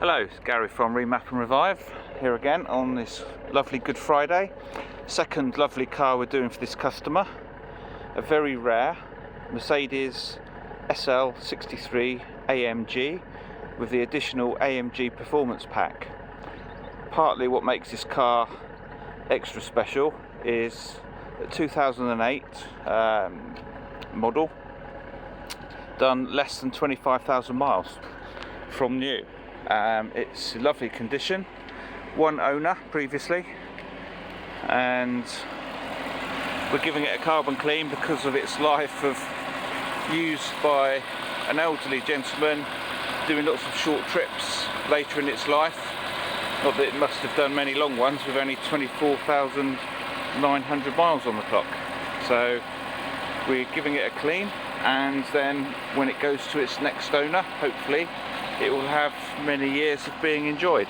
Hello, it's Gary from Remap and Revive here again on this lovely Good Friday. Second lovely car we're doing for this customer. A very rare Mercedes SL63 AMG with the additional AMG Performance Pack. Partly what makes this car extra special is a 2008 model, done less than 25,000 miles from new. It's in lovely condition, one owner previously, and we're giving it a carbon clean because of its life of use by an elderly gentleman doing lots of short trips later in its life. Not that it must have done many long ones with only 24,900 miles on the clock. So we're giving it a clean, and then when it goes to its next owner, hopefully it will have many years of being enjoyed.